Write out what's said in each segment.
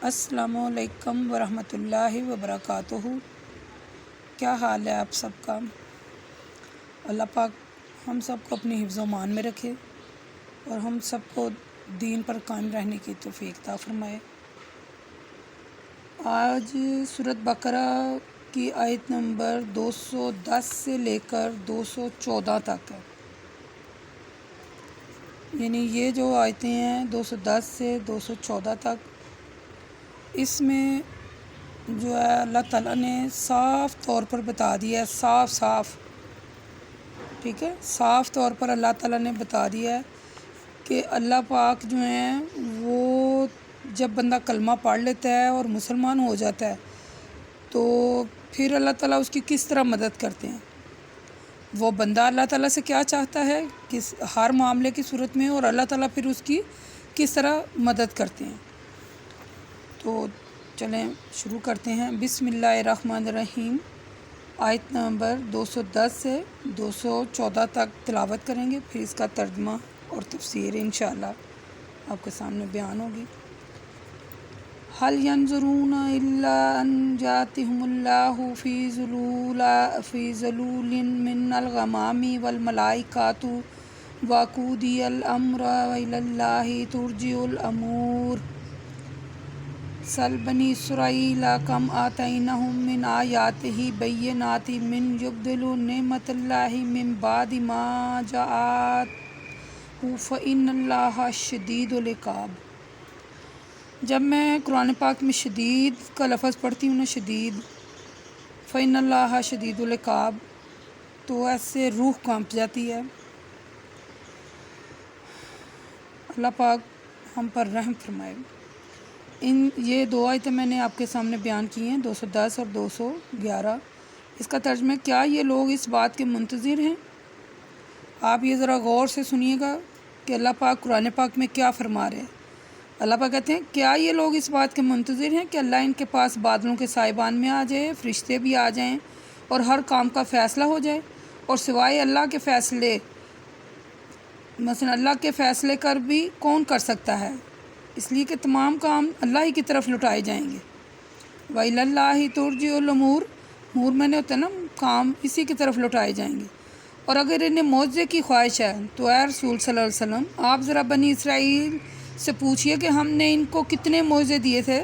السلام علیکم ورحمۃ اللہ وبرکاتہ۔ کیا حال ہے آپ سب کا؟ اللہ پاک ہم سب کو اپنی حفظ و امان میں رکھے اور ہم سب کو دین پر قائم رہنے کی توفیق عطا فرمائے۔ آج سورۃ بقرہ کی آیت نمبر 210 سے لے کر 214 تک ہے، یعنی یہ جو آیتیں ہیں 210 سے 214 تک، اس میں جو ہے اللہ تعالیٰ نے صاف طور پر بتا دیا ہے، صاف ٹھیک ہے، صاف طور پر اللہ تعالیٰ نے بتا دیا ہے کہ اللہ پاک جو ہیں وہ جب بندہ کلمہ پڑھ لیتا ہے اور مسلمان ہو جاتا ہے تو پھر اللہ تعالیٰ اس کی کس طرح مدد کرتے ہیں، وہ بندہ اللہ تعالیٰ سے کیا چاہتا ہے کس ہر معاملے کی صورت میں، اور اللہ تعالیٰ پھر اس کی کس طرح مدد کرتے ہیں۔ تو چلیں شروع کرتے ہیں۔ بسم اللہ الرحمن الرحیم، آیت نمبر 210 سے 214 تک تلاوت کریں گے، پھر اس کا ترجمہ اور تفسیر انشاءاللہ آپ کے سامنے بیان ہوگی۔ هل ينظرون الا ان ياتهم الله في ظلول من الغمام والملائكة وقضي الامر والى الله ترجع الامور سل بنی اسرائیل کم آتیناہم من آیاتہ بینات من یبدل نعمت اللہ من بعد ما جاءت فإن اللہ شدید العقاب۔ جب میں قرآن پاک میں شدید کا لفظ پڑھتی ہوں نا، شدید، فإن اللہ شدید العقاب، تو ایسے روح کانپ جاتی ہے۔ اللہ پاک ہم پر رحم فرمائے۔ یہ دو آیتیں میں نے آپ کے سامنے بیان کی ہیں، 210 اور 211۔ اس کا ترجمہ کیا یہ لوگ اس بات کے منتظر ہیں؟ آپ یہ ذرا غور سے سنیے گا کہ اللہ پاک قرآن پاک میں کیا فرما رہے ہیں۔ اللہ پاک کہتے ہیں کیا یہ لوگ اس بات کے منتظر ہیں کہ اللہ ان کے پاس بادلوں کے سائبان میں آ جائے، فرشتے بھی آ جائیں اور ہر کام کا فیصلہ ہو جائے، اور سوائے اللہ کے فیصلے، مثلا اللہ کے فیصلے کر بھی کون کر سکتا ہے، اس لیے کہ تمام کام اللہ ہی کی طرف لٹائے جائیں گے۔ وَإِلَى اللَّهِ تُرْجَعُ الْأُمُورُ، امور میں نے ہوتا ہے نا، کام اسی کی طرف لٹائے جائیں گے۔ اور اگر انہیں معجزے کی خواہش ہے تو اے رسول صلی اللہ علیہ وسلم، آپ ذرا بنی اسرائیل سے پوچھئے کہ ہم نے ان کو کتنے معجزے دیے تھے،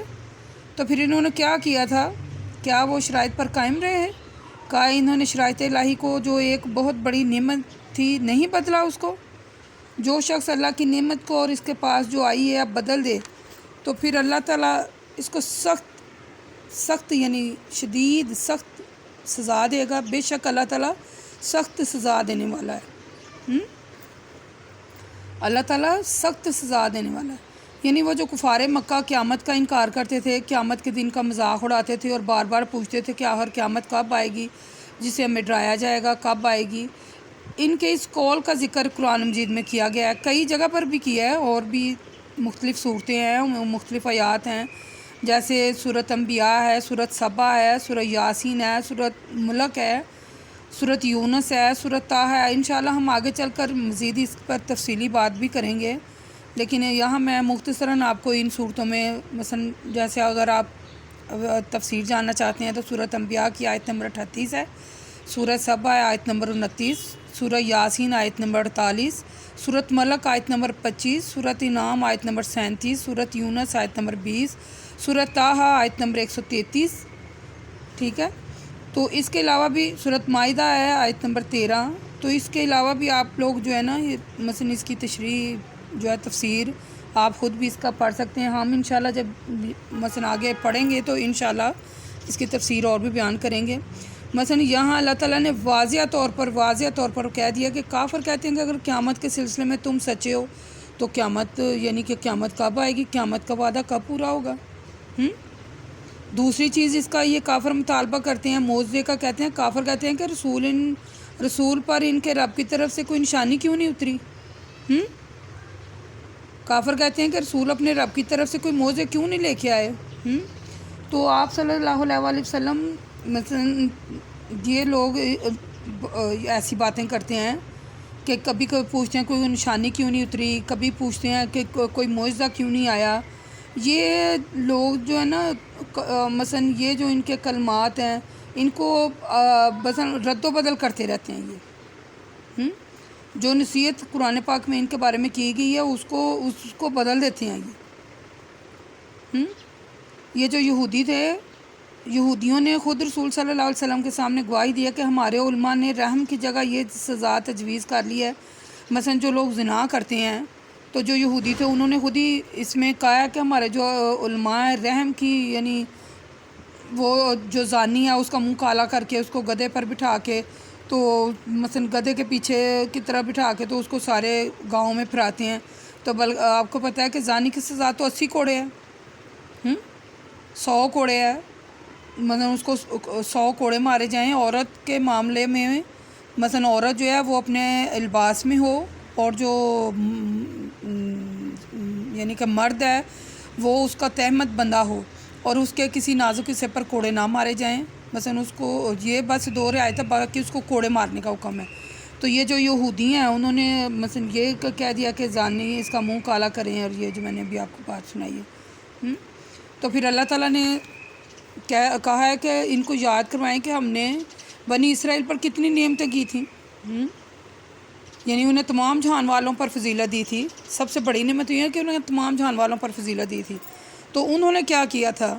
تو پھر انہوں نے کیا کیا تھا؟ کیا وہ شرائط پر قائم رہے ہیں؟ کہا انہوں نے شرائط الہی کو جو ایک بہت بڑی نعمت تھی نہیں بدلا اس کو؟ جو شخص اللہ کی نعمت کو اور اس کے پاس جو آئی ہے اب بدل دے تو پھر اللہ تعالیٰ اس کو سخت یعنی شدید سخت سزا دے گا۔ بے شک اللہ تعالیٰ سخت سزا دینے والا ہے۔ اللہ تعالیٰ سخت سزا دینے والا ہے، یعنی وہ جو کفار مکہ قیامت کا انکار کرتے تھے، قیامت کے دن کا مذاق اڑاتے تھے اور بار بار پوچھتے تھے کہ آخر قیامت کب آئے گی، جسے ہمیں ڈرایا جائے گا، کب آئے گی، ان کے اس قول کا ذکر قرآن مجید میں کیا گیا ہے، کئی جگہ پر بھی کیا ہے، اور بھی مختلف صورتیں ہیں، مختلف آیات ہیں، جیسے سورۃ انبیاء ہے، سورۃ سبا ہے، سورۃ یاسین ہے، سورۃ ملک ہے، سورۃ یونس ہے، سورۃ طٰہٰ ہے۔ انشاءاللہ ہم آگے چل کر مزید اس پر تفصیلی بات بھی کریں گے، لیکن یہاں میں مختصراً آپ کو ان صورتوں میں مثلا جیسے اگر آپ تفسیر جاننا چاہتے ہیں تو سورۃ انبیاء کی آیت نمبر 38 ہے، سورۃ سبا ہے آیت نمبر 29، سورۃ یاسین آیت نمبر 48، سورۃ ملک آیت نمبر 25، سورۃ انعام آیت نمبر 37، سورۃ یونس آیت نمبر 20، سورۃ طٰہٰ آیت نمبر 133، ٹھیک ہے۔ تو اس کے علاوہ بھی سورۃ مائدہ ہے آیت نمبر 13۔ تو اس کے علاوہ بھی آپ لوگ جو ہے نا مثلا اس کی تشریح جو ہے تفسیر آپ خود بھی اس کا پڑھ سکتے ہیں۔ ہم انشاءاللہ جب مثلا آگے پڑھیں گے تو انشاءاللہ اس کی تفسیر اور بھی بیان کریں گے۔ مثلا یہاں اللہ تعالیٰ نے واضح طور پر کہہ دیا کہ کافر کہتے ہیں کہ اگر قیامت کے سلسلے میں تم سچے ہو تو قیامت یعنی کہ قیامت کب آئے گی، قیامت کا وعدہ کب پورا ہوگا۔ دوسری چیز اس کا یہ کافر مطالبہ کرتے ہیں معجزے کا، کہتے ہیں کافر کہتے ہیں کہ رسول پر ان کے رب کی طرف سے کوئی نشانی کیوں نہیں اتری۔ کافر کہتے ہیں کہ رسول اپنے رب کی طرف سے کوئی معجزے کیوں نہیں لے کے آئے۔ تو آپ صلی اللہ علیہ وسلم مثلا یہ لوگ ایسی باتیں کرتے ہیں کہ کبھی پوچھتے ہیں کوئی نشانی کیوں نہیں اتری، کبھی پوچھتے ہیں کہ کوئی معجزہ کیوں نہیں آیا، یہ لوگ جو ہے نا مثلا یہ جو ان کے کلمات ہیں ان کو بس رد و بدل کرتے رہتے ہیں یہ جو نصیحت قرآن پاک میں ان کے بارے میں کی گئی ہے اس کو بدل دیتے ہیں یہ جو یہودی تھے، یہودیوں نے خود رسول صلی اللہ علیہ وسلم کے سامنے گواہی دیا کہ ہمارے علماء نے رحم کی جگہ یہ سزا تجویز کر لی ہے۔ مثلا جو لوگ زنا کرتے ہیں تو جو یہودی تھے انہوں نے خود ہی اس میں کہا ہے کہ ہمارے جو علماء ہیں رحم کی، یعنی وہ جو زانی ہے اس کا منہ کالا کر کے اس کو گدھے پر بٹھا کے، تو مثلا گدھے کے پیچھے کی طرح بٹھا کے تو اس کو سارے گاؤں میں پھراتے ہیں۔ تو آپ کو پتہ ہے کہ زانی کی سزا تو 80 کوڑے ہے، 100 کوڑے ہے، مثلا اس کو 100 کوڑے مارے جائیں۔ عورت کے معاملے میں مثلا عورت جو ہے وہ اپنے لباس میں ہو، اور جو یعنی کہ مرد ہے وہ اس کا تہمت بندہ ہو، اور اس کے کسی نازک حصے پر کوڑے نہ مارے جائیں۔ مثلا اس کو یہ بس 2 رعایت ہے، باقی اس کو کوڑے مارنے کا حکم ہے۔ تو یہ جو یہودی ہیں انہوں نے مثلا یہ کہہ دیا کہ زانی اس کا منہ کالا کریں، اور یہ جو میں نے ابھی آپ کو بات سنائی ہے۔ تو پھر اللہ تعالیٰ نے کہا ہے کہ ان کو یاد کروائیں کہ ہم نے بنی اسرائیل پر کتنی نعمتیں کی تھیں، یعنی انہیں تمام جہان والوں پر فضیلت دی تھی۔ سب سے بڑی نعمت یہ ہے کہ انہیں تمام جہان والوں پر فضیلت دی تھی۔ تو انہوں نے کیا کیا تھا؟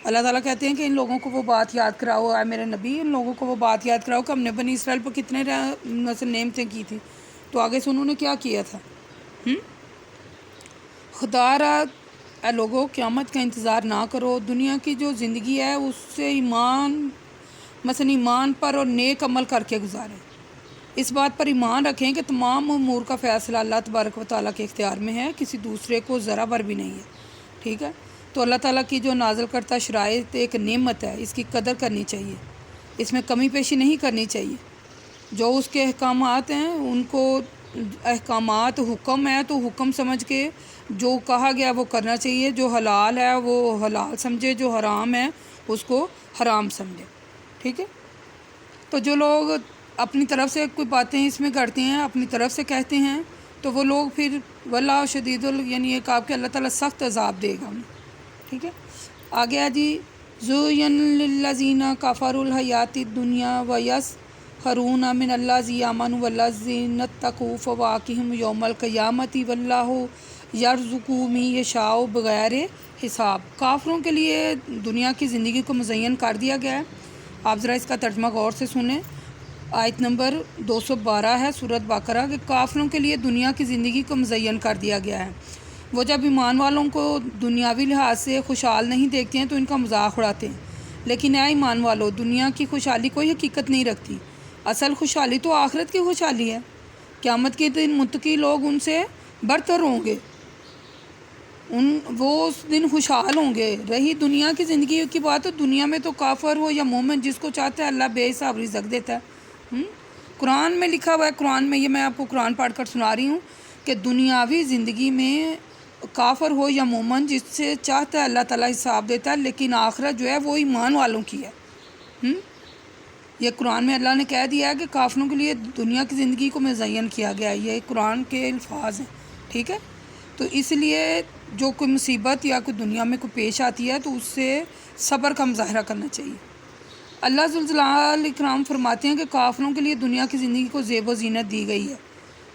اللہ تعالیٰ کہتے ہیں کہ ان لوگوں کو وہ بات یاد کراؤ، اے میرے نبی، ان لوگوں کو وہ بات یاد کراؤ کہ ہم نے بنی اسرائیل پر کتنے نعمتیں کی تھی۔ تو آگے سے انہوں نے کیا کیا تھا؟ خدا را اے لوگوں، قیامت کا انتظار نہ کرو، دنیا کی جو زندگی ہے اس سے ایمان پر اور نیک عمل کر کے گزاریں۔ اس بات پر ایمان رکھیں کہ تمام امور کا فیصلہ اللہ تبارک و تعالیٰ کے اختیار میں ہے، کسی دوسرے کو ذرا بر بھی نہیں ہے، ٹھیک ہے؟ تو اللہ تعالیٰ کی جو نازل کرتا شرائط ایک نعمت ہے، اس کی قدر کرنی چاہیے، اس میں کمی پیشی نہیں کرنی چاہیے۔ جو اس کے احکامات ہیں ان کو احکامات حکم ہے تو حکم سمجھ کے جو کہا گیا وہ کرنا چاہیے، جو حلال ہے وہ حلال سمجھے، جو حرام ہے اس کو حرام سمجھے، ٹھیک ہے؟ تو جو لوگ اپنی طرف سے کوئی باتیں اس میں کرتے ہیں، اپنی طرف سے کہتے ہیں، تو وہ لوگ پھر واللہ شدید یعنی ایک آپ کے اللہ تعالیٰ سخت عذاب دے گا انہیں، ٹھیک ہے؟ آگے جی زُوَّنَ لِلَّذِينَ كَفَرُوا الْحَيَاةِ الدُّنْيَا وَيَسْخَرُونَ مِنَ الَّذِينَ آمَنُوا وَالَّذِينَ اتَّقَوْا فَوَاقِهُمْ يَوْمَ الْقِيَامَةِ وَاللَّهُ يَرْزُقُ مَن يَشَاءُ بغیر حساب۔ کافروں کے لیے دنیا کی زندگی کو مزین کر دیا گیا ہے۔ آپ ذرا اس کا ترجمہ غور سے سنیں۔ آیت نمبر 212 ہے سورۃ بقرہ کہ کافروں کے لیے دنیا کی زندگی کو مزین کر دیا گیا ہے۔ وہ جب ایمان والوں کو دنیاوی لحاظ سے خوشحال نہیں دیکھتے ہیں تو ان کا مذاق اڑاتے ہیں، لیکن اے ایمان والو، دنیا کی خوشحالی کوئی حقیقت نہیں رکھتی، اصل خوشحالی تو آخرت کی خوشحالی ہے۔ قیامت کے دن متقی لوگ ان سے برتر ہوں گے، وہ اس دن خوشحال ہوں گے۔ رہی دنیا کی زندگی کی بات، تو دنیا میں تو کافر ہو یا مومن جس کو چاہتا ہے اللہ بے حساب رزق دیتا ہے۔ قرآن میں لکھا ہوا ہے، قرآن میں، یہ میں آپ کو قرآن پڑھ کر سنا رہی ہوں کہ دنیاوی زندگی میں کافر ہو یا مومن جس سے چاہتا ہے اللہ تعالیٰ حساب دیتا ہے، لیکن آخرت جو ہے وہ ایمان والوں کی ہے۔ یہ قرآن میں اللہ نے کہہ دیا ہے کہ کافروں کے لیے دنیا کی زندگی کو مزین کیا گیا ہے، یہ قرآن کے الفاظ ہیں، ٹھیک ہے؟ تو اس لیے جو کوئی مصیبت یا کوئی دنیا میں کوئی پیش آتی ہے تو اس سے صبر کا مظاہرہ کرنا چاہیے۔ اللہ ذوالجلال اکرام فرماتے ہیں کہ کافروں کے لیے دنیا کی زندگی کو زیب و زینت دی گئی ہے،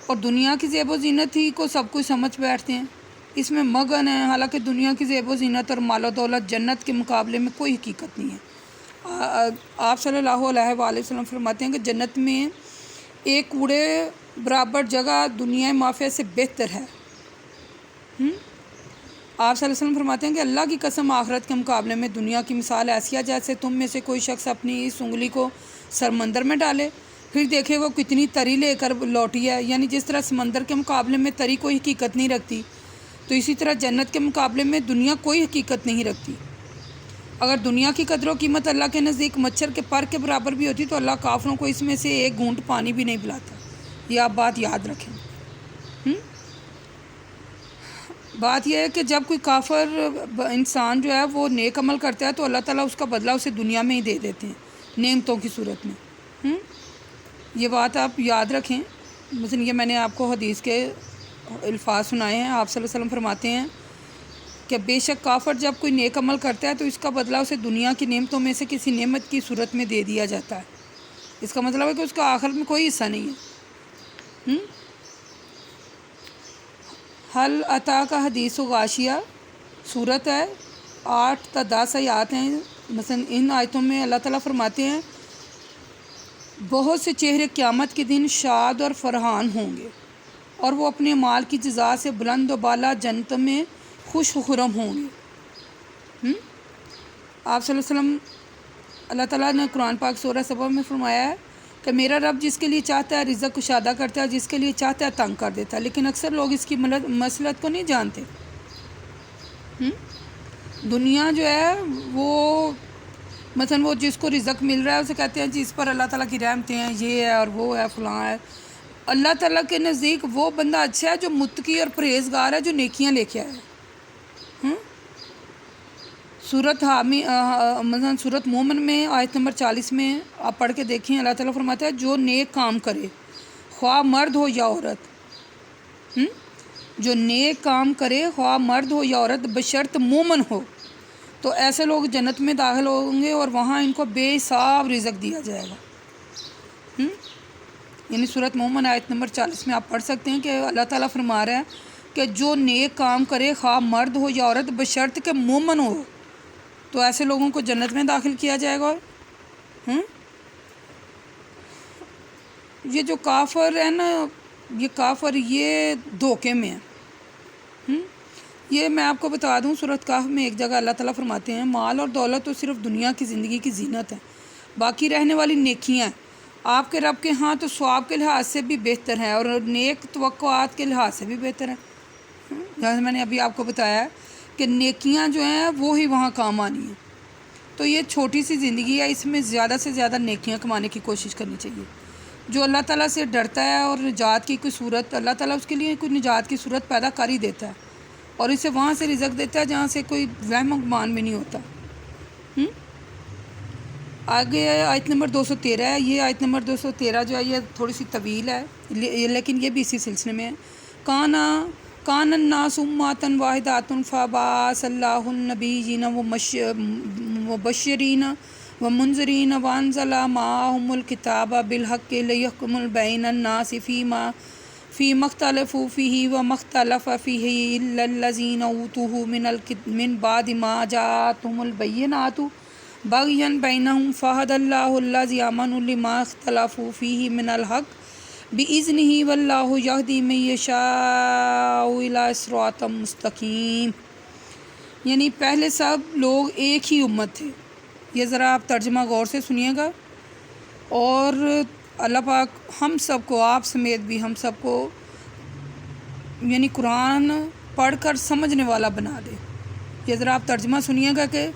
اور دنیا کی زیب و زینت ہی کو سب کچھ سمجھ بیٹھتے ہیں، اس میں مگن ہیں، حالانکہ دنیا کی زیب و زینت اور مال و دولت جنت کے مقابلے میں کوئی حقیقت نہیں ہے۔ آپ صلی اللہ علیہ وآلہ وسلم فرماتے ہیں کہ جنت میں ایک کوڑے برابر جگہ دنیا مافیہ سے بہتر ہے۔ آپ صلی اللہ علیہ وسلم فرماتے ہیں کہ اللہ کی قسم، آخرت کے مقابلے میں دنیا کی مثال ایسی ہے جیسے تم میں سے کوئی شخص اپنی اس انگلی کو سمندر میں ڈالے، پھر دیکھے وہ کتنی تری لے کر لوٹی ہے، یعنی جس طرح سمندر کے مقابلے میں تری کوئی حقیقت نہیں رکھتی، تو اسی طرح جنت کے مقابلے میں دنیا کوئی حقیقت نہیں رکھتی۔ اگر دنیا کی قدر و قیمت اللہ کے نزدیک مچھر کے پر کے برابر بھی ہوتی تو اللہ کافروں کو اس میں سے ایک گھونٹ پانی بھی نہیں پلاتا۔ یہ آپ بات یاد رکھیں۔ بات یہ ہے کہ جب کوئی کافر انسان جو ہے وہ نیک عمل کرتا ہے تو اللہ تعالیٰ اس کا بدلہ اسے دنیا میں ہی دے دیتے ہیں، نعمتوں کی صورت میں۔ یہ بات آپ یاد رکھیں۔ مثلا یہ میں نے آپ کو حدیث کے الفاظ سنائے ہیں۔ آپ صلی اللہ علیہ وسلم فرماتے ہیں کہ بے شک کافر جب کوئی نیک عمل کرتا ہے تو اس کا بدلہ اسے دنیا کی نعمتوں میں سے کسی نعمت کی صورت میں دے دیا جاتا ہے۔ اس کا مطلب ہے کہ اس کا آخرت میں کوئی حصہ نہیں ہے۔ حل عطا کا حدیث و غاشیہ صورت ہے، 8 تا 10 آیات ہیں۔ مثلا ان آیتوں میں اللہ تعالیٰ فرماتے ہیں بہت سے چہرے قیامت کے دن شاد اور فرحان ہوں گے اور وہ اپنے مال کی جزا سے بلند و بالا جنت میں خوش و خرم ہوں گے۔ آپ صلی اللہ علیہ وسلم، اللہ تعالیٰ نے قرآن پاک سورہ سبا میں فرمایا ہے کہ میرا رب جس کے لیے چاہتا ہے رزق کشادہ کرتا ہے، جس کے لیے چاہتا ہے تنگ کر دیتا ہے، لیکن اکثر لوگ اس کی مصلحت کو نہیں جانتے۔ دنیا جو ہے وہ مثلا وہ جس کو رزق مل رہا ہے اسے کہتے ہیں جی اس پر اللہ تعالیٰ کی رحمتیں ہیں، یہ ہے اور وہ ہے فلاں ہے۔ اللہ تعالیٰ کے نزدیک وہ بندہ اچھا ہے جو متقی اور پرہیزگار ہے، جو نیکیاں لے کے آیا ہے۔ مثلا سورت مومن میں آیت نمبر 40 میں آپ پڑھ کے دیکھیں، اللہ تعالیٰ فرماتا ہے جو نیک کام کرے خواہ مرد ہو یا عورت، جو نیک کام کرے خواہ مرد ہو یا عورت بشرط مومن ہو، تو ایسے لوگ جنت میں داخل ہوں گے اور وہاں ان کو بے حساب رزق دیا جائے گا۔ یعنی سورت مومن آیت نمبر 40 میں آپ پڑھ سکتے ہیں کہ اللہ تعالیٰ فرما رہا ہے کہ جو نیک کام کرے خواہ مرد ہو یا عورت بشرط کہ مومن ہو، تو ایسے لوگوں کو جنت میں داخل کیا جائے گا۔ یہ جو کافر ہے نا، یہ کافر یہ دھوکے میں ہے۔ یہ میں آپ کو بتا دوں، سورۃ کہف میں ایک جگہ اللہ تعالیٰ فرماتے ہیں مال اور دولت تو صرف دنیا کی زندگی کی زینت ہے، باقی رہنے والی نیکیاں آپ کے رب کے ہاں تو ثواب کے لحاظ سے بھی بہتر ہیں اور نیک توقعات کے لحاظ سے بھی بہتر ہیں۔ جیسے میں نے ابھی آپ کو بتایا ہے کہ نیکیاں جو ہیں وہی وہاں کام آنی ہیں۔ تو یہ چھوٹی سی زندگی ہے، اس میں زیادہ سے زیادہ نیکیاں کمانے کی کوشش کرنی چاہیے۔ جو اللہ تعالیٰ سے ڈرتا ہے اور نجات کی کوئی صورت، اللہ تعالیٰ اس کے لیے کوئی نجات کی صورت پیدا کر ہی دیتا ہے اور اسے وہاں سے رزق دیتا ہے جہاں سے کوئی وہم و گمان بھی نہیں ہوتا۔ آگے آیت نمبر 213 ہے۔ یہ آیت نمبر 213 جو ہے یہ تھوڑی سی طویل ہے، لیکن یہ بھی اسی سلسلے میں ہے۔ کان الناس امۃ واحدۃ فبعث اللہ النبیین مبشرین ومنذرین وانزل معهم الکتاب بالحق لیحکم بین الناس فیما اختلفوا فیہ وما اختلف فیہ الا الذین اوتوہ من بعد ما جاءتهم البینات بغیا بینہم فہدی اللہ الذین آمنوا لما اختلفوا فیہ من الحق بِإِذْنِهِ وَاللَّهُ يَهْدِي مَن يَشَاءُ إِلَىٰ صِرَاطٍ مُسْتَقِيمٍ۔ یعنی پہلے سب لوگ ایک ہی امت تھے۔ یہ ذرا آپ ترجمہ غور سے سنیے گا، اور اللہ پاک ہم سب کو، آپ سمیت بھی ہم سب کو، یعنی قرآن پڑھ کر سمجھنے والا بنا دے۔ یہ ذرا آپ ترجمہ سنیے گا کہ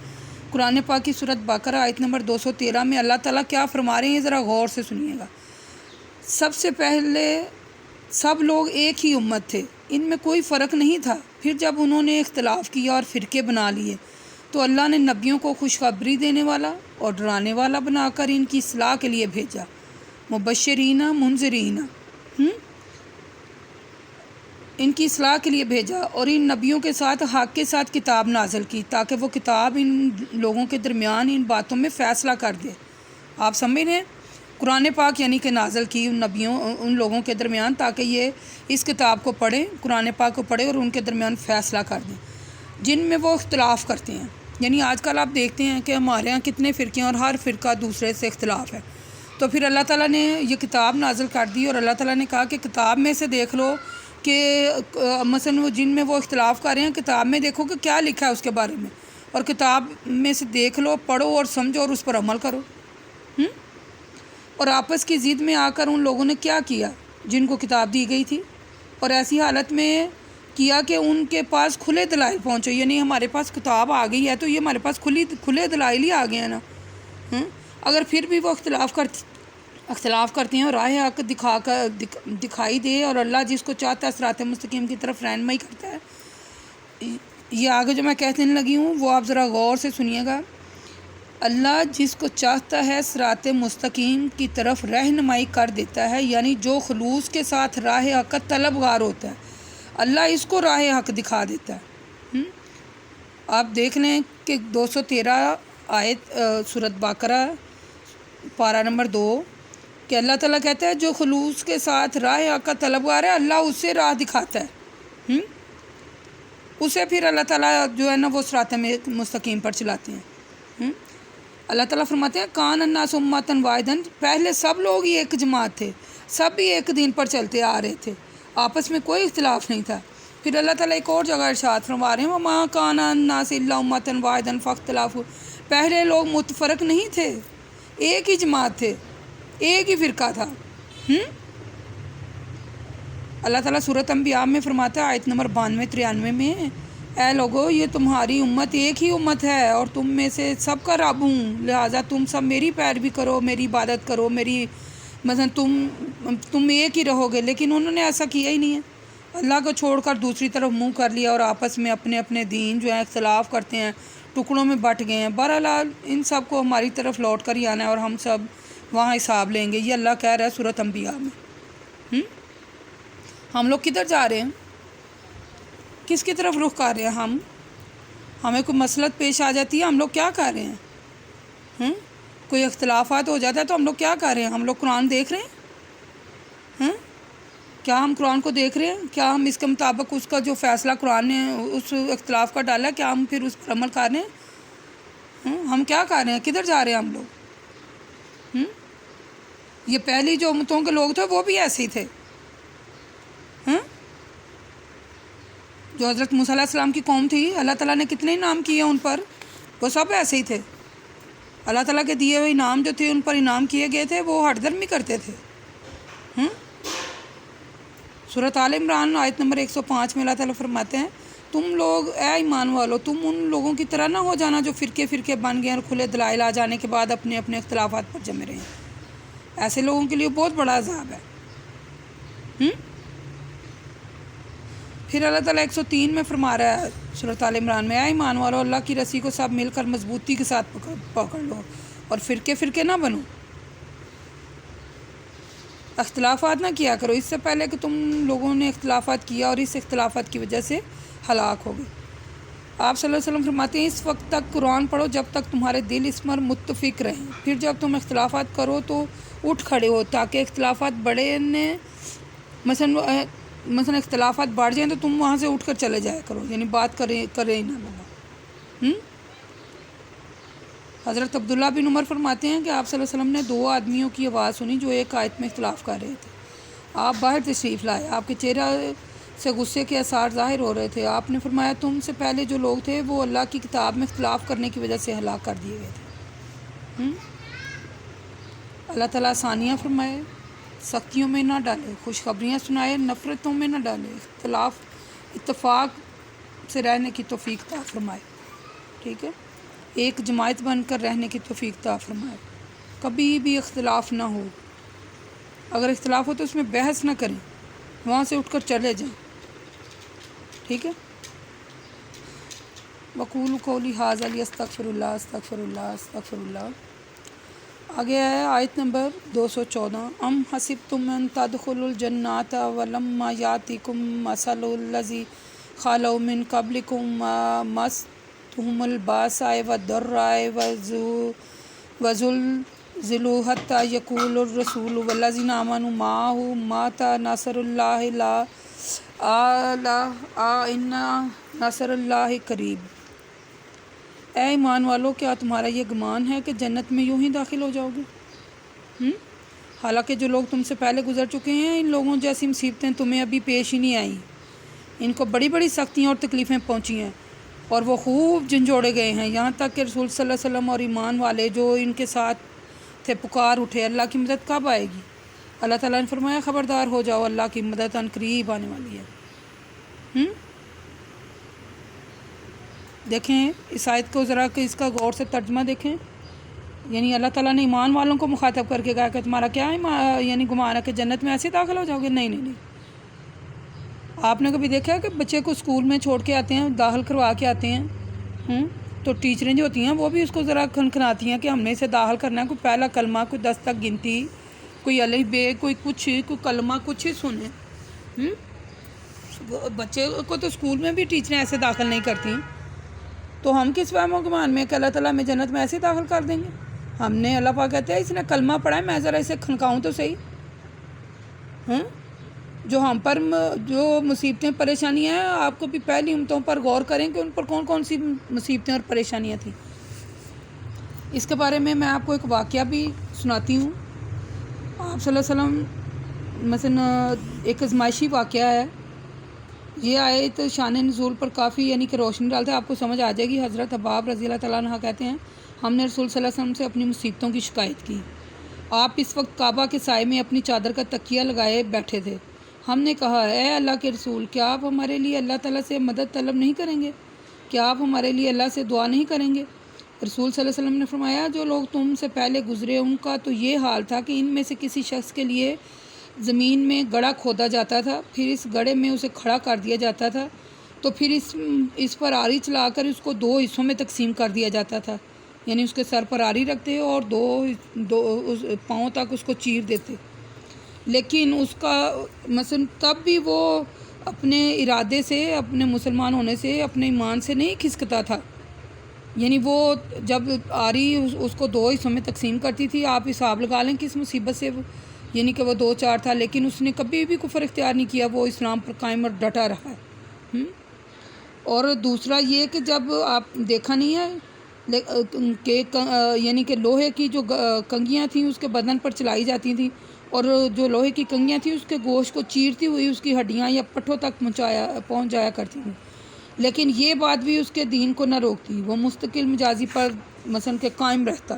قرآن پاک کی سورۃ بقرہ آیت نمبر 213 میں اللہ تعالیٰ کیا فرما رہے ہیں، ذرا غور سے سنیے گا۔ سب سے پہلے سب لوگ ایک ہی امت تھے، ان میں کوئی فرق نہیں تھا۔ پھر جب انہوں نے اختلاف کیا اور فرقے بنا لیے تو اللہ نے نبیوں کو خوشخبری دینے والا اور ڈرانے والا بنا کر ان کی اصلاح کے لیے بھیجا، مبشرین منذرین، ان کی اصلاح کے لیے بھیجا، اور ان نبیوں کے ساتھ حق کے ساتھ کتاب نازل کی تاکہ وہ کتاب ان لوگوں کے درمیان ان باتوں میں فیصلہ کر دے۔ آپ سمجھ رہے ہیں؟ قرآن پاک یعنی کہ نازل کی ان لوگوں کے درمیان تاکہ یہ اس کتاب کو پڑھیں، قرآن پاک کو پڑھیں اور ان کے درمیان فیصلہ کر دیں جن میں وہ اختلاف کرتے ہیں۔ یعنی آج کل آپ دیکھتے ہیں کہ ہمارے ہاں کتنے فرقے ہیں اور ہر فرقہ دوسرے سے اختلاف ہے۔ تو پھر اللہ تعالیٰ نے یہ کتاب نازل کر دی اور اللہ تعالیٰ نے کہا کہ کتاب میں سے دیکھ لو کہ مثلا وہ جن میں وہ اختلاف کر رہے ہیں، کتاب میں دیکھو کہ کیا لکھا ہے اس کے بارے میں، اور کتاب میں سے دیکھ لو، پڑھو اور سمجھو اور اس پر عمل کرو۔ اور آپس کی ضد میں آ کر ان لوگوں نے کیا کیا جن کو کتاب دی گئی تھی، اور ایسی حالت میں کیا کہ ان کے پاس کھلے دلائل پہنچے۔ یعنی ہمارے پاس کتاب آ گئی ہے تو یہ ہمارے پاس کھلے دلائل ہی آ گئے ہیں نا۔ اگر پھر بھی وہ اختلاف کرتے ہیں اور راہ حق دکھائی دے، اور اللہ جس کو چاہتا ہے صراط مستقیم کی طرف رہنمائی کرتا ہے۔ یہ آگے جو میں کہنے لگی ہوں وہ آپ ذرا غور سے سنیے گا۔ اللہ جس کو چاہتا ہے صراط مستقیم کی طرف رہنمائی کر دیتا ہے، یعنی جو خلوص کے ساتھ راہ حق کا طلبگار ہوتا ہے اللہ اس کو راہ حق دکھا دیتا ہے۔ آپ دیکھ لیں کہ 213 آیت سورۃ بقرہ پارہ نمبر 2 کہ اللہ تعالیٰ کہتا ہے جو خلوص کے ساتھ راہ حق کا طلبگار ہے اللہ اسے راہ دکھاتا ہے، اسے پھر اللہ تعالیٰ جو ہے نا وہ صراط مستقیم پر چلاتے ہیں۔ اللہ تعالیٰ فرماتے ہیں کان الناس امۃ واحدۃ، پہلے سب لوگ ہی ایک جماعت تھے، سب بھی ایک دین پر چلتے آ رہے تھے، آپس میں کوئی اختلاف نہیں تھا۔ پھر اللہ تعالیٰ ایک اور جگہ ارشاد فرما رہے ہیں وما کان الناس الا امۃ واحدۃ فاختلفوا، پہلے لوگ متفرق نہیں تھے، ایک ہی جماعت تھے، ایک ہی فرقہ تھا۔ اللہ تعالیٰ سورۃ انبیاء میں فرماتا ہے آیت نمبر 92-93 میں، اے لوگو یہ تمہاری امت ایک ہی امت ہے اور تم میں سے سب کا رب ہوں، لہٰذا تم سب میری پیروی کرو، میری عبادت کرو، میری مثلا تم ایک ہی رہو گے۔ لیکن انہوں نے ایسا کیا ہی نہیں ہے، اللہ کو چھوڑ کر دوسری طرف منہ کر لیا اور آپس میں اپنے اپنے دین جو ہے اختلاف کرتے ہیں، ٹکڑوں میں بٹ گئے ہیں۔ بہرحال ان سب کو ہماری طرف لوٹ کر ہی آنا ہے اور ہم سب وہاں حساب لیں گے، یہ اللہ کہہ رہا ہے سورۃ انبیاء میں۔ ہم لوگ کدھر جا رہے ہیں، کس کی طرف رخ کر رہے ہیں ہمیں کوئی مسئلت پیش آ جاتی ہے ہم لوگ کیا کر رہے ہیں، کوئی اختلافات ہو جاتا ہے تو ہم لوگ کیا کر رہے ہیں، ہم لوگ قرآن دیکھ رہے ہیں، کیا ہم قرآن کو دیکھ رہے ہیں، کیا ہم اس کے مطابق اس کا جو فیصلہ قرآن نے اس اختلاف کا ڈالا ہے کیا ہم پھر اس پر عمل کر رہے ہیں، ہم کیا کر رہے ہیں، کدھر جا رہے ہیں ہم لوگ۔ یہ پہلی جو امتوں کے لوگ تھے وہ بھی ایسے ہی تھے، جو حضرت موسیٰ علیہ السلام کی قوم تھی، اللہ تعالیٰ نے کتنے انعام کیے ان پر، وہ سب ایسے ہی تھے۔ اللہ تعالیٰ کے دیے ہوئے انعام جو تھے ان پر انعام کیے گئے تھے، وہ ہٹ درمی کرتے تھے۔ سورۃ آل عمران آیت نمبر 105 میں اللہ تعالیٰ فرماتے ہیں تم لوگ اے ایمان والو تم ان لوگوں کی طرح نہ ہو جانا جو فرقے بن گئے اور کھلے دلائل آ جانے کے بعد اپنے اپنے اختلافات پر جمے رہے ہیں، ایسے لوگوں کے لیے بہت بڑا عذاب ہے۔ پھر اللہ تعالیٰ 103 میں فرما رہا ہے سورۃ آل عمران میں، اے ایمان والو اللہ کی رسی کو سب مل کر مضبوطی کے ساتھ پکڑ لو اور فرقے نہ بنو، اختلافات نہ کیا کرو، اس سے پہلے کہ تم لوگوں نے اختلافات کیا اور اس اختلافات کی وجہ سے ہلاک ہو گئے۔ آپ صلی اللہ علیہ وسلم فرماتے ہیں اس وقت تک قرآن پڑھو جب تک تمہارے دل اس پر متفق رہیں، پھر جب تم اختلافات کرو تو اٹھ کھڑے ہو تاکہ اختلافات بڑھنے مثلا اختلافات بڑھ جائیں تو تم وہاں سے اٹھ کر چلے جایا کرو، یعنی بات کرے ہی نہ لگا۔ حضرت عبداللہ بن عمر فرماتے ہیں کہ آپ صلی اللہ علیہ وسلم نے 2 آدمیوں کی آواز سنی جو ایک آیت میں اختلاف کر رہے تھے، آپ باہر تشریف لائے، آپ کے چہرہ سے غصے کے اثار ظاہر ہو رہے تھے، آپ نے فرمایا تم سے پہلے جو لوگ تھے وہ اللہ کی کتاب میں اختلاف کرنے کی وجہ سے ہلاک کر دیے گئے تھے۔ اللہ تعالیٰ آسانیاں فرمائے، سختیوں میں نہ ڈالے، خوشخبریاں سنائے، نفرتوں میں نہ ڈالے، اتفاق سے رہنے کی توفیق عطا فرمائے، ٹھیک ہے، ایک جماعت بن کر رہنے کی توفیق عطا فرمائے، کبھی بھی اختلاف نہ ہو، اگر اختلاف ہو تو اس میں بحث نہ کریں، وہاں سے اٹھ کر چلے جائیں، ٹھیک ہے۔ وقول قولی ھذا استغفر اللہ استغفر اللہ استغفر اللہ۔ آگے ہے آیت نمبر 214، ام حسبتم ان تدخلوا الجنۃ ولما یاتکم مثل الذین خلوا من قبلکم مستهم البأساء والضراء وزلزلوا حتى يقول الرسول والذین آمنوا معه متى نصر اللہ الا ان نصر اللہ قریب۔ اے ایمان والو کیا تمہارا یہ گمان ہے کہ جنت میں یوں ہی داخل ہو جاؤ گے؟ حالانکہ جو لوگ تم سے پہلے گزر چکے ہیں ان لوگوں جیسی مصیبتیں تمہیں ابھی پیش ہی نہیں آئیں، ان کو بڑی بڑی سختیاں اور تکلیفیں پہنچی ہیں اور وہ خوب جھنجھوڑے گئے ہیں، یہاں تک کہ رسول صلی اللہ علیہ وسلم اور ایمان والے جو ان کے ساتھ تھے پکار اٹھے اللہ کی مدد کب آئے گی؟ اللہ تعالیٰ نے فرمایا خبردار ہو جاؤ اللہ کی مدد ان قریب آنے والی ہے۔ دیکھیں اس آیت کو ذرا کہ اس کا غور سے ترجمہ دیکھیں، یعنی اللہ تعالیٰ نے ایمان والوں کو مخاطب کر کے کہا کہ تمہارا کیا ہے یعنی گمان ہے کہ جنت میں ایسے داخل ہو جاؤ گے؟ نہیں۔ آپ نے کبھی دیکھا ہے کہ بچے کو اسکول میں چھوڑ کے آتے ہیں، داخل کروا کے آتے ہیں، تو ٹیچریں جو ہوتی ہیں وہ بھی اس کو ذرا کھنکھناتی ہیں کہ ہم نے اسے داخل کرنا ہے، کوئی پہلا کلمہ، کوئی 10 تک گنتی، کوئی الف بے، کوئی کچھ، کوئی کلمہ کچھ ہی سنیں۔ بچے کو تو اسکول میں بھی ٹیچریں ایسے داخل نہیں کرتی، تو ہم کس وہم و گمان میں کہ اللہ تعالیٰ ہمیں جنت میں ایسے داخل کر دیں گے؟ ہم نے اللہ پاک کہتے ہیں اس نے کلمہ پڑھا ہے، میں ذرا اسے کھنکاؤں تو صحیح. جو ہم پر جو مصیبتیں پریشانیاں ہیں، آپ کو بھی پہلی امتوں پر غور کریں کہ ان پر کون کون سی مصیبتیں اور پریشانیاں تھیں. اس کے بارے میں آپ کو ایک واقعہ بھی سناتی ہوں. آپ صلی اللہ علیہ وسلم مثلا ایک ازمائشی واقعہ ہے. یہ آیت شان نزول پر کافی یعنی کہ روشنی ڈالتا ہے، آپ کو سمجھ آ جائے گی. حضرت حباب رضی اللہ تعالیٰ عنہ کہتے ہیں ہم نے رسول صلی اللہ علیہ وسلم سے اپنی مصیبتوں کی شکایت کی. آپ اس وقت کعبہ کے سائے میں اپنی چادر کا تکیہ لگائے بیٹھے تھے. ہم نے کہا اے اللہ کے رسول، کیا آپ ہمارے لیے اللہ تعالیٰ سے مدد طلب نہیں کریں گے؟ کیا آپ ہمارے لیے اللہ سے دعا نہیں کریں گے؟ رسول صلی اللہ علیہ وسلم نے فرمایا جو لوگ تم سے پہلے گزرے ان کا تو یہ حال تھا کہ ان میں سے کسی شخص کے لیے زمین میں گڑھا کھودا جاتا تھا، پھر اس گڑھے میں اسے کھڑا کر دیا جاتا تھا، تو پھر اس پر آری چلا کر اس کو 2 حصوں میں تقسیم کر دیا جاتا تھا. یعنی اس کے سر پر آری رکھتے اور دو پاؤں تک اس کو چیر دیتے. لیکن اس کا مثلا تب بھی وہ اپنے ارادے سے، اپنے مسلمان ہونے سے، اپنے ایمان سے نہیں کھسکتا تھا. یعنی وہ جب آری اس کو 2 حصوں میں تقسیم کرتی تھی، آپ حساب لگا لیں کس مصیبت سے یعنی کہ وہ 2-4 تھا، لیکن اس نے کبھی بھی کفر اختیار نہیں کیا، وہ اسلام پر قائم اور ڈٹا رہا ہے. اور دوسرا یہ کہ جب آپ دیکھا نہیں ہے کہ یعنی کہ لوہے کی جو کنگیاں تھیں اس کے بدن پر چلائی جاتی تھیں، اور جو لوہے کی کنگیاں تھیں اس کے گوشت کو چیرتی ہوئی اس کی ہڈیاں یا پٹھوں تک پہنچ جایا کرتی تھیں، لیکن یہ بات بھی اس کے دین کو نہ روکتی. وہ مستقل مجازی پر مثلا کہ قائم رہتا.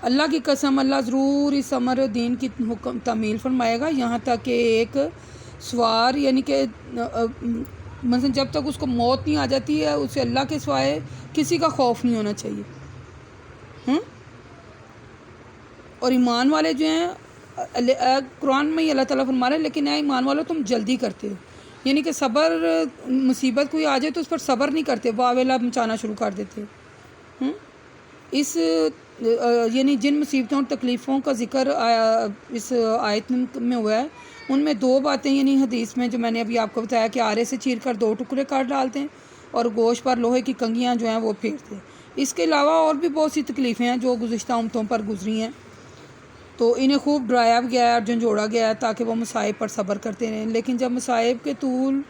اللہ کی قسم اللہ ضرور اس امر دین کی تعمیل فرمائے گا، یہاں تک کہ ایک سوار یعنی کہ مثلا جب تک اس کو موت نہیں آ جاتی ہے اسے اللہ کے سوائے کسی کا خوف نہیں ہونا چاہیے. اور ایمان والے جو ہیں قرآن میں ہی اللہ تعالیٰ فرما رہے ہیں لیکن اے ایمان والو تم جلدی کرتے ہو، یعنی کہ صبر مصیبت کوئی آ جائے تو اس پر صبر نہیں کرتے، واویلا مچانا شروع کر دیتے. اس یعنی جن مصیبتوں اور تکلیفوں کا ذکر اس آیت میں ہوا ہے ان میں 2 باتیں یعنی حدیث میں جو میں نے ابھی آپ کو بتایا کہ آرے سے چیر کر 2 ٹکڑے کاٹ ڈالتے ہیں اور گوشت پر لوہے کی کنگیاں جو ہیں وہ پھیرتے ہیں. اس کے علاوہ اور بھی بہت سی تکلیفیں ہیں جو گزشتہ امتوں پر گزری ہیں، تو انہیں خوب ڈرایا گیا ہے اور جھنجھوڑا گیا ہے تاکہ وہ مصائب پر صبر کرتے رہیں. لیکن جب مصائب کے طول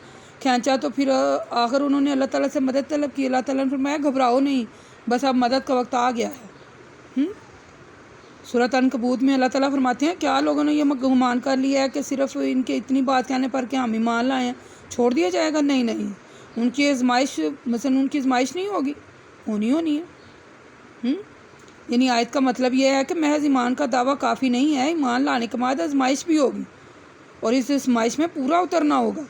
کھینچا تو پھر آخر انہوں نے اللہ تعالیٰ سے مدد طلب کی. اللہ تعالیٰ نے فرمایا گھبراؤ نہیں، بس اب مدد کا وقت آ گیا ہے. سورۃ عنکبوت میں اللہ تعالیٰ فرماتے ہیں کیا لوگوں نے یہ گمان کر لیا ہے کہ صرف ان کے اتنی بات کہنے پر کہ ہم ایمان لائے ہیں چھوڑ دیا جائے گا؟ نہیں، ان کی آزمائش مثلا ان کی آزمائش نہیں ہوگی، ہونی ہے. یعنی آیت کا مطلب یہ ہے کہ محض ایمان کا دعویٰ کافی نہیں ہے، ایمان لانے کے بعد آزمائش بھی ہوگی اور اس آزمائش میں پورا اترنا ہوگا.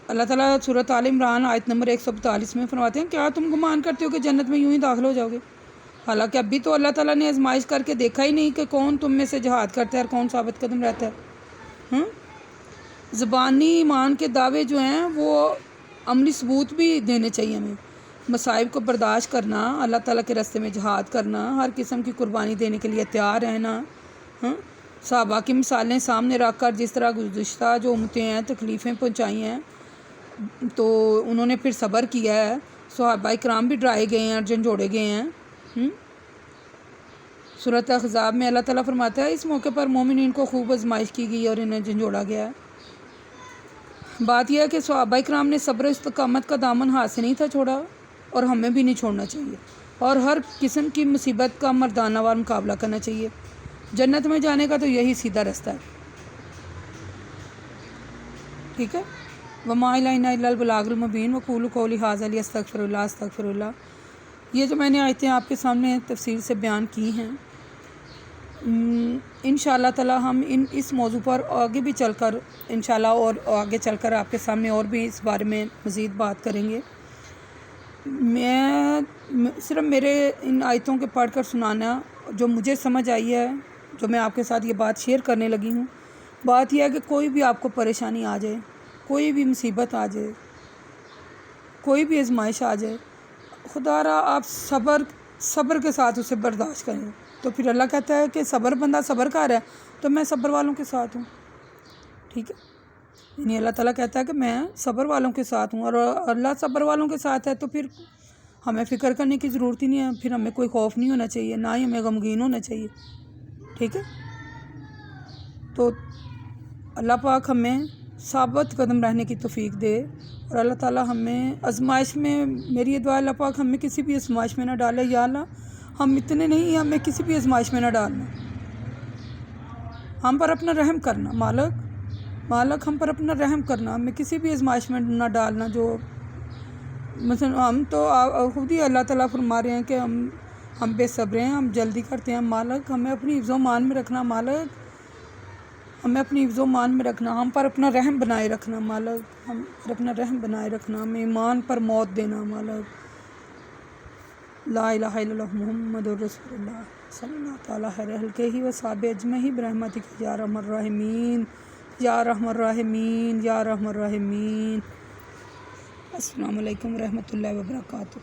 اللہ تعالیٰ سورۃ آل عمران آیت نمبر 142 میں فرماتے ہیں کیا تم گمان کرتے ہو کہ جنت میں یوں ہی داخل ہو جاؤ گے؟ حالانکہ ابھی تو اللہ تعالیٰ نے آزمائش کر کے دیکھا ہی نہیں کہ کون تم میں سے جہاد کرتا ہے اور کون ثابت قدم رہتا ہے. زبانی ایمان کے دعوے جو ہیں وہ عملی ثبوت بھی دینے چاہیے ہمیں. مصائب کو برداشت کرنا، اللہ تعالیٰ کے راستے میں جہاد کرنا، ہر قسم کی قربانی دینے کے لیے تیار رہنا. صحابہ کی مثالیں سامنے رکھ کر جس طرح گزشتہ جو امتیں ہیں تکلیفیں پہنچائی ہیں تو انہوں نے پھر صبر کیا ہے. صحابہ کرام بھی ڈرائے گئے ہیں اور جھنجھوڑے گئے ہیں. سورۃ احزاب میں اللہ تعالیٰ فرماتا ہے اس موقع پر مومنین کو خوب آزمائش کی گئی اور انہیں جھنجھوڑا گیا ہے. بات یہ ہے کہ صحابہ کرام نے صبر و استقامت کا دامن ہاتھ سے نہیں تھا چھوڑا اور ہمیں بھی نہیں چھوڑنا چاہیے، اور ہر قسم کی مصیبت کا مردانہ وار مقابلہ کرنا چاہیے. جنت میں جانے کا تو یہی سیدھا رستہ ہے. ٹھیک ہے. وما الینا الا البلاغ المبین وقولوا قولی ھذا استغفر اللہ. یہ جو میں نے آیتیں آپ کے سامنے تفصیل سے بیان کی ہیں، انشاءاللہ تعالی ہم اس موضوع پر آگے بھی چل کر انشاءاللہ اور آگے چل کر آپ کے سامنے اور بھی اس بارے میں مزید بات کریں گے. میں صرف میرے ان آیتوں کے پڑھ کر سنانا جو مجھے سمجھ آئی ہے، جو میں آپ کے ساتھ یہ بات شیئر کرنے لگی ہوں، بات یہ ہے کہ کوئی بھی آپ کو پریشانی آ جائے، کوئی بھی مصیبت آ جائے، کوئی بھی آزمائش آ جائے، خدا را آپ صبر کے ساتھ اسے برداشت کریں. تو پھر اللہ کہتا ہے کہ صبر بندہ صبر کر ہے تو میں صبر والوں کے ساتھ ہوں. ٹھیک ہے. یعنی اللہ تعالیٰ کہتا ہے کہ میں صبر والوں کے ساتھ ہوں، اور اللہ صبر والوں کے ساتھ ہے تو پھر ہمیں فکر کرنے کی ضرورت ہی نہیں ہے، پھر ہمیں کوئی خوف نہیں ہونا چاہیے، نہ ہی ہمیں غمگین ہونا چاہیے، ٹھیک ہے۔ تو اللہ پاک ہمیں ثابت قدم رہنے کی توفیق دے، اور اللہ تعالیٰ ہمیں آزمائش میں، میری یہ دعا اللہ پاک ہمیں کسی بھی آزمائش میں نہ ڈالے، یا اللہ ہم اتنے نہیں، ہمیں کسی بھی آزمائش میں نہ ڈالنا، ہم پر اپنا رحم کرنا، مالک ہم پر اپنا رحم کرنا، ہمیں کسی بھی آزمائش میں نہ ڈالنا، جو مثلا ہم تو خود ہی اللہ تعالیٰ فرما رہے ہیں کہ ہم بے صبر ہیں، ہم جلدی کرتے ہیں، مالک ہمیں اپنی حفظ و مان میں رکھنا، مالک ہمیں اپنی حفظ و مان میں رکھنا، ہم پر اپنا رحم بنائے رکھنا، مالک ہم پر اپنا رحم بنائے رکھنا، ہمیں ایمان پر موت دینا، مالک لا الہ الا اللہ محمد رسول اللہ صلی اللہ تعالیٰ علیہ وصحبہ اجمعین برحمتک یا ارحم الراحمین یا ارحم الراحمین یا ارحم الراحمین۔ السلام علیکم ورحمۃ اللہ وبرکاتہ۔